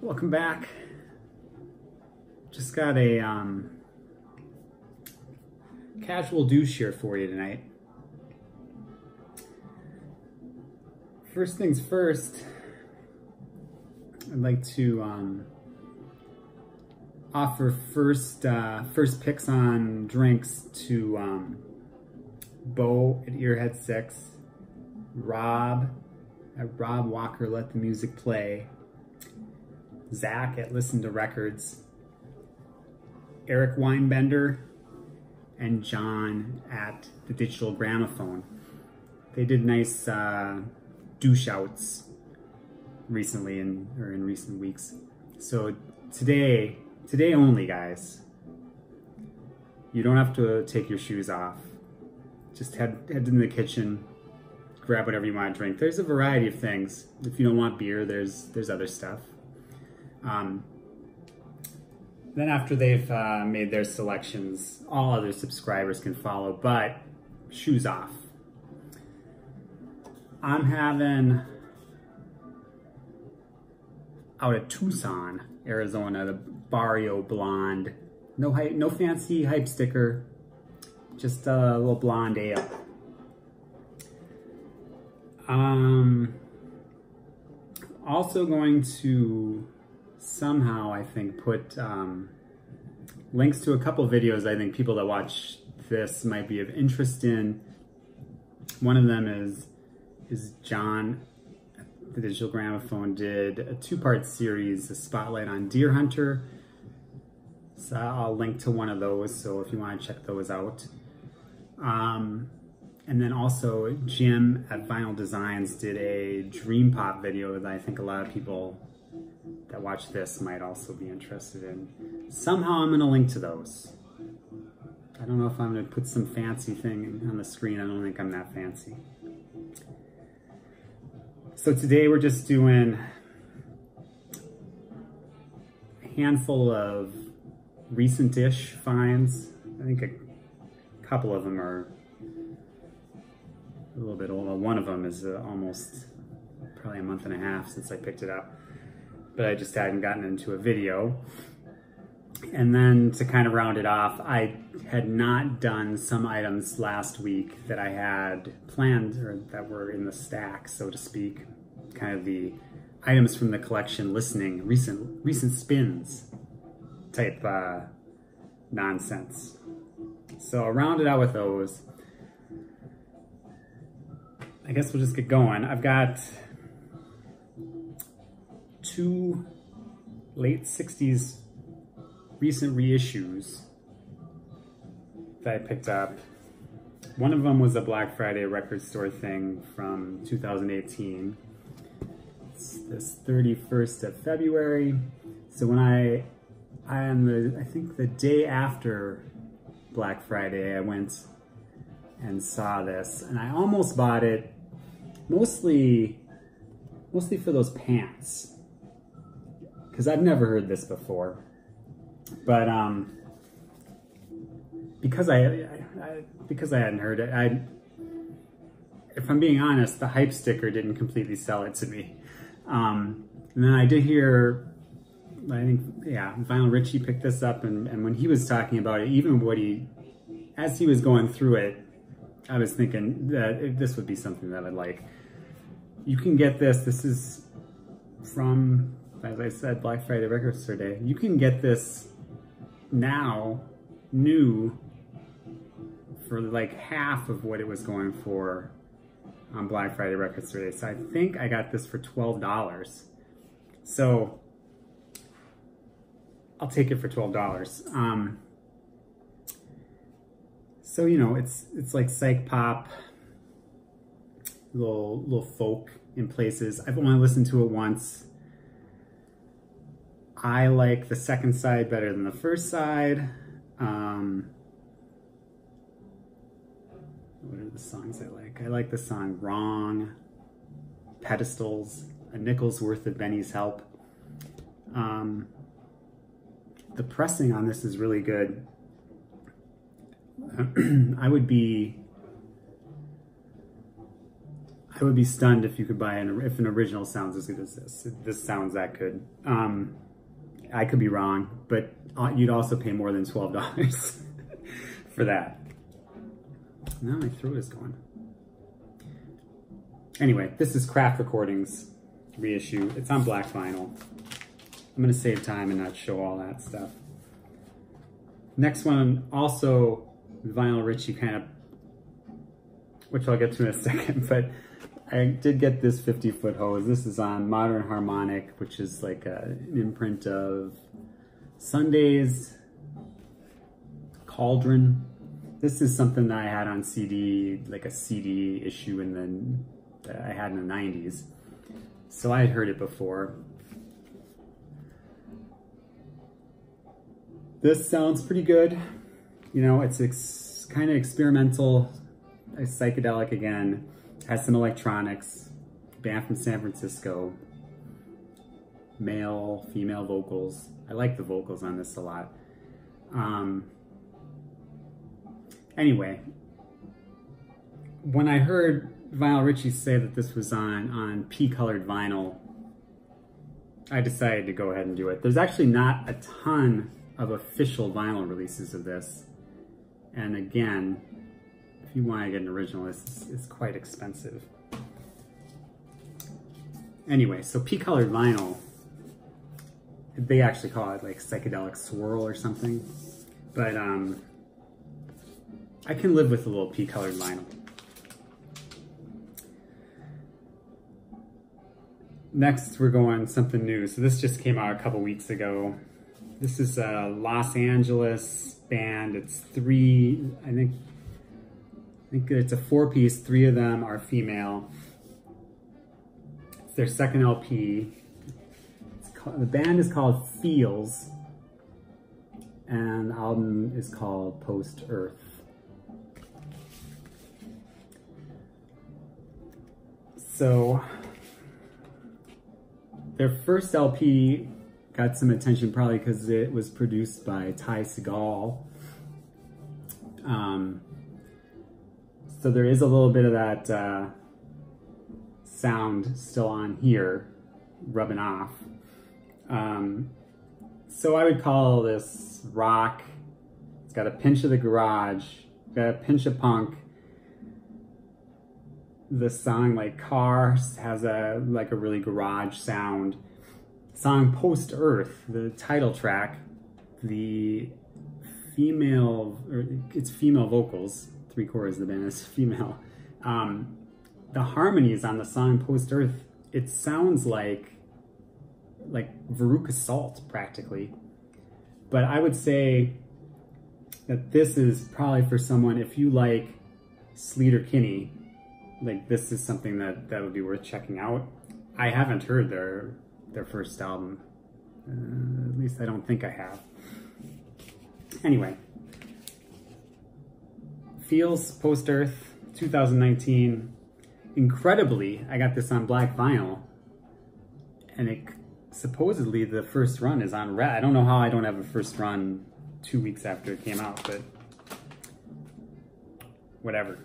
Welcome back. Just got a casual douche here for you tonight. First things first, I'd like to offer first picks on drinks to Bo at Earhead Six, Rob at Rob Walker Let the Music Play, Zack at Listen to Records, Eric Weinbender, and John at the Digital Gramophone. They did nice douche outs recently in recent weeks. So today only, guys. You don't have to take your shoes off. Just head into the kitchen, grab whatever you want to drink. There's a variety of things. If you don't want beer, there's other stuff. Then after they've made their selections, all other subscribers can follow, but shoes off. I'm having out of Tucson, Arizona, the Barrio Blonde. No fancy hype sticker, just a little blonde ale. Also going to somehow, I think, put links to a couple videos I think people that watch this might be of interest in. One of them is John, the Digital Gramophone, did a two-part series, a spotlight on Deerhunter. So I'll link to one of those, so if you want to check those out. And then also Jim at VinylDesigns did a Dream Pop video that I think a lot of people that watch this might also be interested in. Somehow I'm going to link to those. I don't know if I'm going to put some fancy thing on the screen. I don't think I'm that fancy. So today we're just doing a handful of recent-ish finds. I think a couple of them are a little bit old. One of them is almost probably a month and a half since I picked it up, but I just hadn't gotten into a video. And then to kind of round it off, I had not done some items last week that I had planned, or that were in the stack, so to speak. Kind of the items from the collection, listening, recent spins type nonsense. So I'll round it out with those. I guess we'll just get going. I've got two late 60s recent reissues that I picked up. One of them was a Black Friday record store thing from 2018. It's this 31st of February. So when I think the day after Black Friday, I went and saw this, and I almost bought it, mostly for those pants, because I've never heard this before. But because I hadn't heard it, if I'm being honest, the hype sticker didn't completely sell it to me. And then I did hear, I think, yeah, Vinyl Richie picked this up, and when he was talking about it, even as he was going through it, I was thinking that this would be something that I'd like. You can get this. This is from, as I said, Black Friday Record Store Day. You can get this now, new, for like half of what it was going for on Black Friday Record Store Day. So I think I got this for $12. So I'll take it for $12. So, you know, it's like psych pop, little folk in places. I've only listened to it once. I like the second side better than the first side. What are the songs I like? I like the song Wrong, Pedestals, A Nickel's Worth of Benny's Help. The pressing on this is really good. I I would be stunned if you could buy if an original sounds as good as this. This sounds that good. I could be wrong, but you'd also pay more than $12 for that. Now my throat is going. Anyway, this is Craft Recordings reissue. It's on black vinyl. I'm gonna save time and not show all that stuff. Next one, also Vinyl Richie kind of, which I'll get to in a second, but I did get this 50-foot hose. This is on Modern Harmonic, which is like an imprint of Sunday's Cauldron. This is something that I had on CD, like a CD issue that I had in the 90s. So I had heard it before. This sounds pretty good. You know, it's kind of experimental, psychedelic again. Has some electronics, band from San Francisco, male, female vocals. I like the vocals on this a lot. Anyway, when I heard Vinyl Richie say that this was on P-colored vinyl, I decided to go ahead and do it. There's actually not a ton of official vinyl releases of this. And again, if you want to get an original, it's quite expensive. Anyway, so P-colored vinyl, they actually call it like psychedelic swirl or something. But I can live with a little P-colored vinyl. Next, we're going something new. So this just came out a couple weeks ago. This is a Los Angeles band. It's three, I think it's a 4-piece. 3 of them are female. It's their second LP. The band is called Feels, and the album is called Post Earth. So their first LP got some attention probably because it was produced by Ty Segall. So there is a little bit of that sound still on here, rubbing off. So I would call this rock. It's got a pinch of the garage, got a pinch of punk. The song like Cars has a really garage sound. Song Post Earth, the title track, it's female vocals, 3/4 of the band is female. The harmonies on the song Post Earth, it sounds like Veruca Salt practically. But I would say that this is probably for someone, if you like Sleater Kinney, like this is something that would be worth checking out. I haven't heard their first album. At least I don't think I have. Anyway. Feels, Post Earth, 2019. Incredibly, I got this on black vinyl. And supposedly the first run is on red. I don't know how I don't have a first run 2 weeks after it came out, but whatever.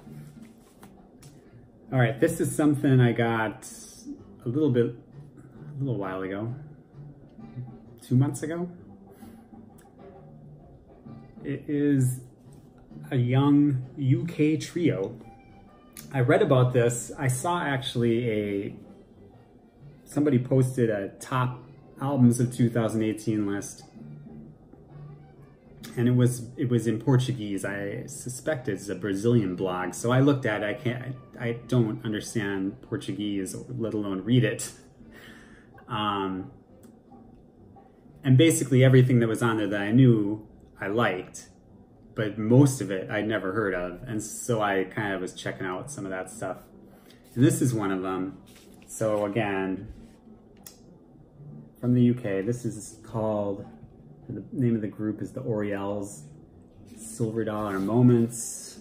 All right, this is something I got a little while ago, 2 months ago. It is a young UK trio. I read about this. I saw actually somebody posted a top albums of 2018 list, and it was in Portuguese. I suspect it's a Brazilian blog, so I looked at it. I don't understand Portuguese, let alone read it. And basically everything that was on there that I knew I liked, but most of it I'd never heard of, and so I kind of was checking out some of that stuff. And this is one of them. So again, from the UK, this is called, the name of the group is the Oriels, Silver Dollar Moments.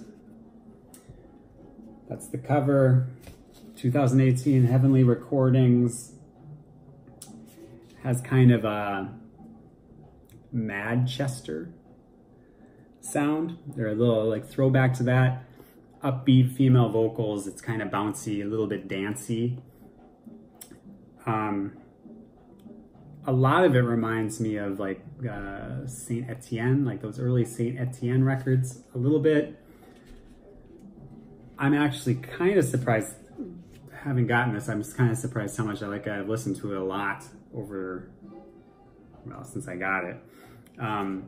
That's the cover. 2018 Heavenly Recordings. Has kind of a Manchester sound. They're a little like throwback to that. upbeat female vocals. It's kind of bouncy, a little bit dancey. A lot of it reminds me of like Saint Etienne, like those early Saint Etienne records a little bit. I'm actually kind of surprised, having gotten this, I'm just kind of surprised how much I've listened to it a lot over, well, since I got it. I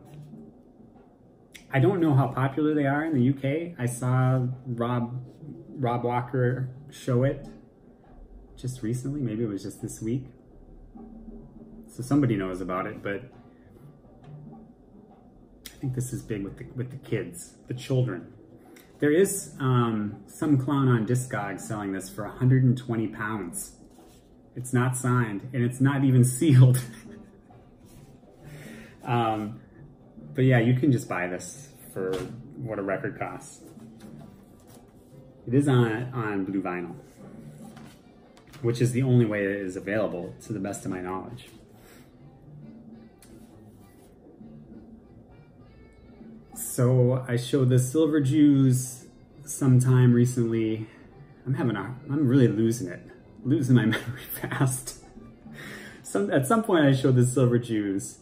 don't know how popular they are in the UK. I saw Rob Walker show it just recently, maybe it was just this week. So somebody knows about it, but I think this is big with the kids, the children. There is some clown on Discogs selling this for 120 pounds. It's not signed, and it's not even sealed. But yeah, you can just buy this for what a record costs. It is on blue vinyl, which is the only way it is available, to the best of my knowledge. So I showed the Silver Jews sometime recently. I'm really losing my memory fast. At some point I showed the Silver Jews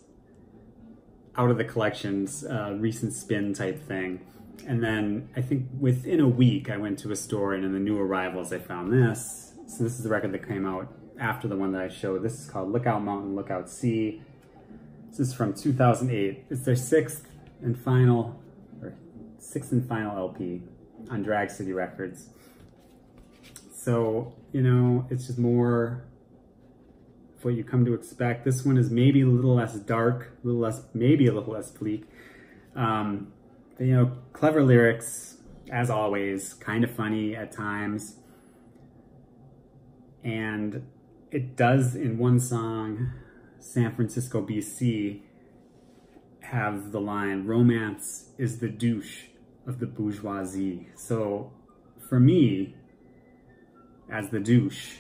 out of the collections, recent spin type thing. And then I think within a week I went to a store, and in the new arrivals I found this. So this is the record that came out after the one that I showed. This is called Lookout Mountain, Lookout Sea. This is from 2008. It's their sixth and final LP on Drag City Records. So, you know, it's just more of what you come to expect. This one is maybe a little less dark, maybe a little less bleak. But, you know, clever lyrics, as always, kind of funny at times. And it does, in one song, San Francisco, BC, have the line, "Romance is the douche of the bourgeoisie." So for me, as the douche,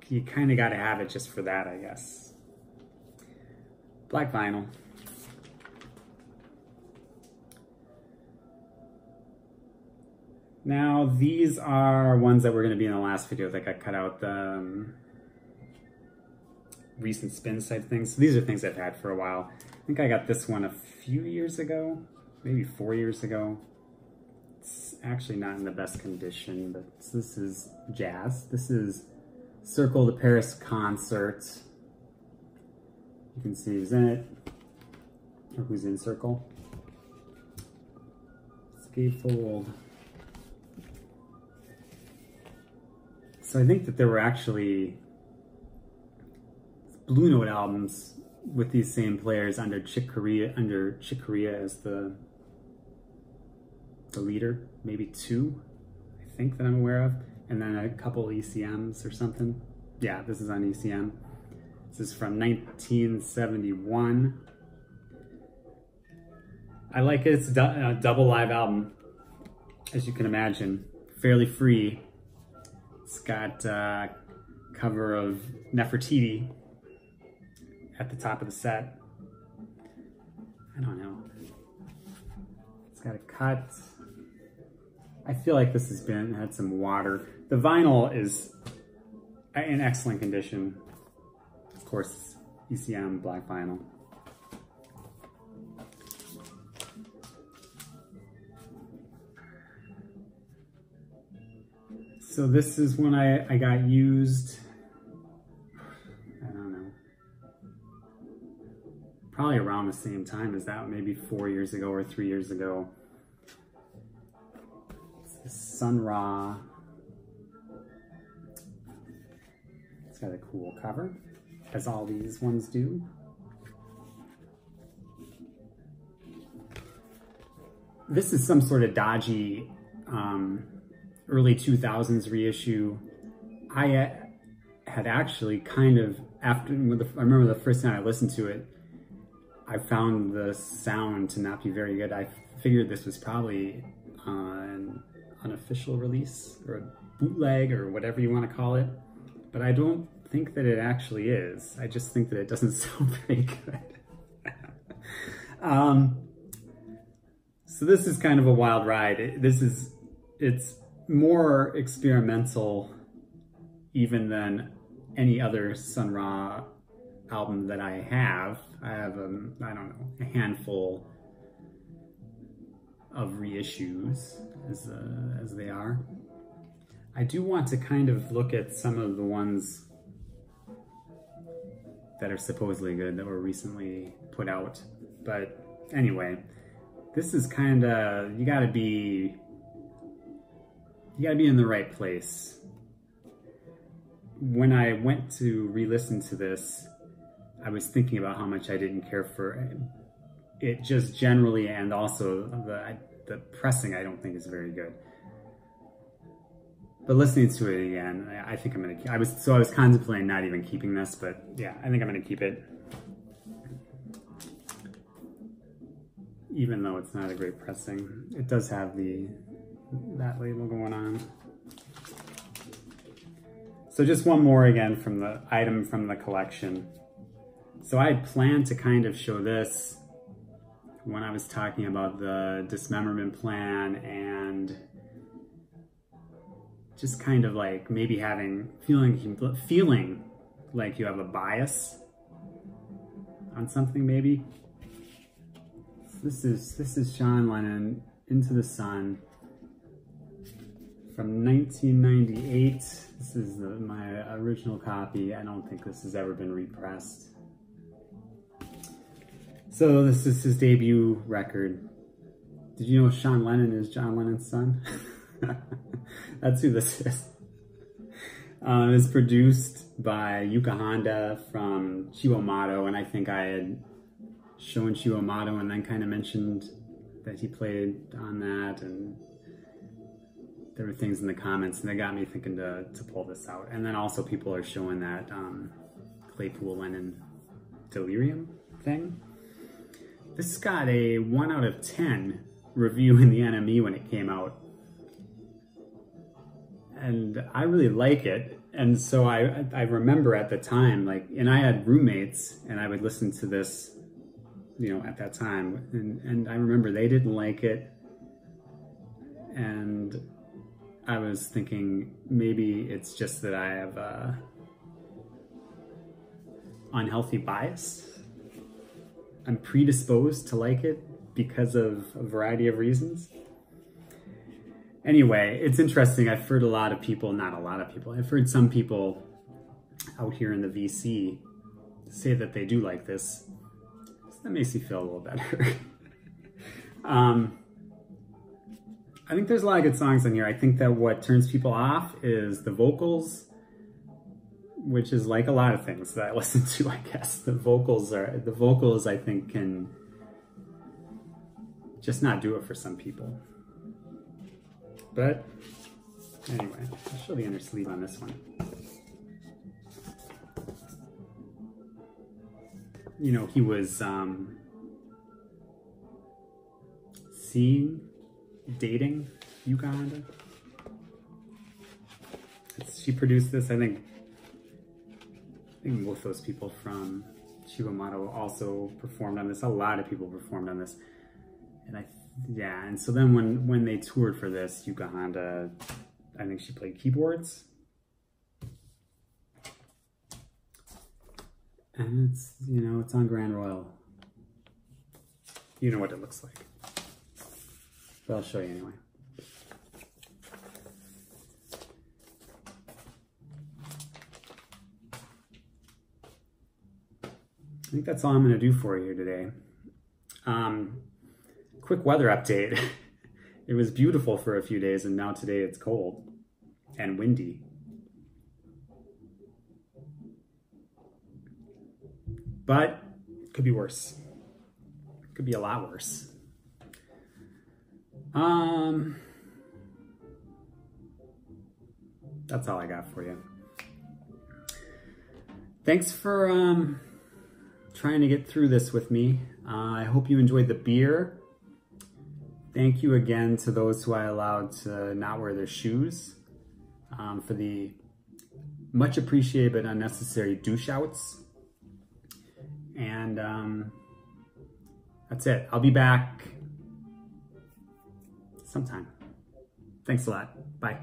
you kind of got to have it just for that, I guess. Black vinyl. Now these are ones that were going to be in the last video that got cut out, the recent spins type things. So these are things I've had for a while. I think I got this one a few years ago, maybe 4 years ago. It's actually not in the best condition, but this is jazz. This is Circle de Paris Concert. You can see who's in it, or who's in Circle. Scapefold. So I think that there were actually Blue Note albums with these same players under Chick Corea as the leader, maybe two, I think, that I'm aware of, and then a couple ECMs or something. Yeah, this is on ECM. This is from 1971. I like it. It's a double live album, as you can imagine, fairly free. It's got a cover of Nefertiti at the top of the set. I don't know. It's got a cut. I feel like this has had some water. The vinyl is in excellent condition. Of course, ECM black vinyl. So this is when I got used, I don't know, probably around the same time as that, maybe 4 years ago or 3 years ago. It's Sun Ra. It's got a cool cover, as all these ones do. This is some sort of dodgy early 2000s reissue. I had actually kind of, I remember the first time I listened to it, I found the sound to not be very good. I figured this was probably an unofficial release or a bootleg or whatever you want to call it, but I don't think that it actually is. I just think that it doesn't sound very good. So this is kind of a wild ride. It's more experimental even than any other Sun Ra album that I have. I have, I don't know, a handful of reissues as they are. I do want to kind of look at some of the ones that are supposedly good that were recently put out. But anyway, this is kind of, you gotta be in the right place. When I went to re-listen to this, I was thinking about how much I didn't care for it just generally, and also the pressing I don't think is very good. But listening to it again, I think I'm gonna. I was contemplating not even keeping this, but yeah, I think I'm gonna keep it, even though it's not a great pressing. It does have that label going on. So just one more again from the item from the collection. So I had planned to kind of show this when I was talking about the dismemberment plan and just kind of like maybe feeling like you have a bias on something maybe. So this is John Lennon, Into the Sun, from 1998. This is my original copy. I don't think this has ever been repressed. So this is his debut record. Did you know Sean Lennon is John Lennon's son? That's who this is. It's produced by Yuka Honda from Chiwamato, and I think I had shown Chiwamato and then kind of mentioned that he played on that, and there were things in the comments, and they got me thinking to pull this out. And then also people are showing that Claypool Lennon Delirium thing. This got a 1 out of 10 review in the NME when it came out. And I really like it. And so I remember at the time, like, and I had roommates and I would listen to this, you know, at that time. And I remember they didn't like it. And I was thinking maybe it's just that I have a unhealthy bias. I'm predisposed to like it because of a variety of reasons. Anyway, it's interesting. I've heard a lot of people, not a lot of people, I've heard some people out here in the VC say that they do like this. So that makes me feel a little better. I think there's a lot of good songs on here. I think that what turns people off is the vocals, which is like a lot of things that I listen to, I guess. The vocals I think can just not do it for some people. But anyway, I'll show the inner sleeve on this one. You know, he was dating Yuka Honda. She produced this, I think both those people from Chiwamato also performed on this. A lot of people performed on this. And and so then when they toured for this, Yuka Honda, I think she played keyboards. And it's, you know, it's on Grand Royal. You know what it looks like. But I'll show you anyway. I think that's all I'm going to do for you today. Quick weather update. It was beautiful for a few days, and now today it's cold and windy. But it could be worse. It could be a lot worse. That's all I got for you. Thanks for trying to get through this with me. I hope you enjoyed the beer. Thank you again to those who I allowed to not wear their shoes for the much appreciated but unnecessary douche outs. And that's it. I'll be back sometime. Thanks a lot. Bye.